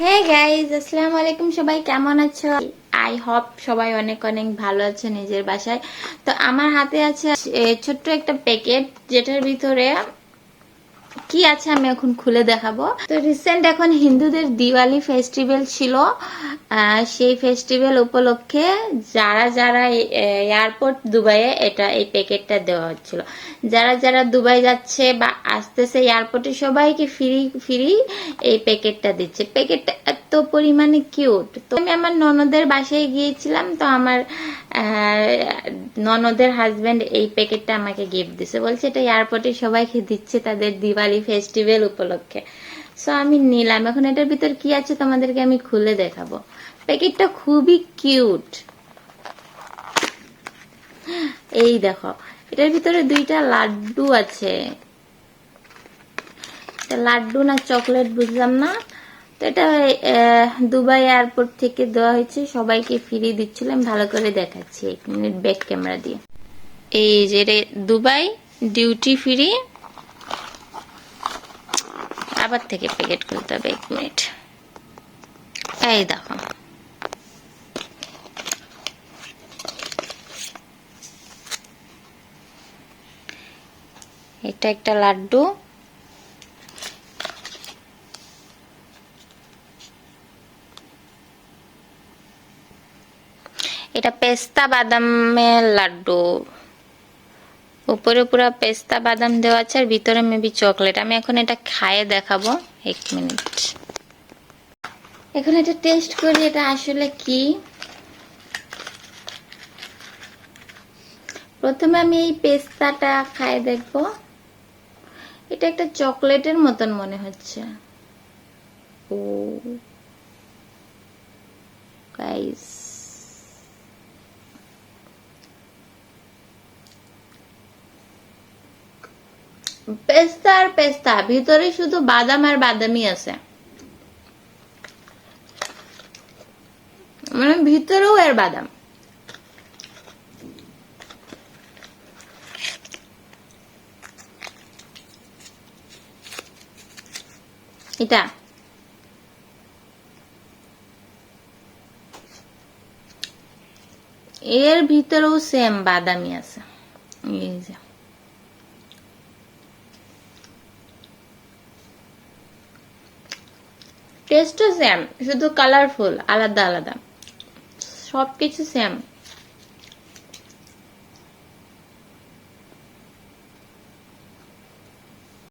হ্যাঁ গাইজ, আসসালামু আলাইকুম। সবাই কেমন আছো? আই হোপ সবাই অনেক অনেক ভালো আছে নিজের বাসায়। তো আমার হাতে আছে ছোট্ট একটা প্যাকেট, যেটার ভিতরে কি আছে আমি এখন খুলে দেখাবো। তো রিসেন্ট এখন হিন্দুদের দিওয়ালি ফেস্টিভ্যাল ছিল, সেই ফেস্টিভ্যাল উপলক্ষে যারা যারা এয়ারপোর্ট দুবাইয়ে এই প্যাকেটটা দেওয়া হচ্ছিল। যারা যারা দুবাই যাচ্ছে বা আসতেছে এয়ারপোর্টে সবাইকে ফ্রি ফ্রি এই প্যাকেটটা দিচ্ছে। প্যাকেটটা এত পরিমাণে কিউট। তো আমি আমার ননদের বাসায় গিয়েছিলাম, তো আমার ননদের হাজবেন্ড এই প্যাকেটটা আমাকে গিফট দিছে, বলছে এটা এয়ারপোর্টে সবাইকে দিচ্ছে তাদের দিওয়ালি ফেস্টিভ্যাল উপলক্ষে। সো আমি নিলাম। এখন এটার ভিতর কি আছে তোমাদেরকে আমি খুলে দেখাবো। প্যাকেটটা খুবই কিউট। এই দেখো, এটার ভিতরে দুইটা লাড্ডু আছে। লাড্ডু না চকলেট বুঝলাম না। তো এটা দুবাই এয়ারপোর্ট থেকে দেওয়া হয়েছে, সবাইকে ফ্রি দিচ্ছিল। আমি ভালো করে দেখাচ্ছি 1 মিনিট ব্যাক ক্যামেরা দিয়ে। এই যে দুবাই ডিউটি ফ্রি। আবার থেকে প্যাকেট খুলতে হবে, 1 মিনিট। এই দেখো, এটা একটা লাড্ডু। এটা পেস্তা বাদামের লাড্ডু। উপরে পুরো পেস্তা বাদাম দেওয়া আছে, আর ভিতরে মেবি চকলেট। আমি এখন এটা খায়ে দেখাবো, 1 মিনিট। এখন এটা টেস্ট করি এটা আসলে কি। প্রথমে আমি এই পেস্তাটা খায়ে দেখবো। এটা একটা চকলেটের মতন মনে হচ্ছে। ও গাইস, পেস্তা আর পেস্তা, ভিতরে শুধু বাদাম আর বাদামই আছে। মানে ভিতরেও এর বাদাম। এটা এর ভিতরেও সেম বাদামি আছে। এই যে টেস্টও সেম, শুধু কালারফুল আলাদা আলাদা, সবকিছু সেম।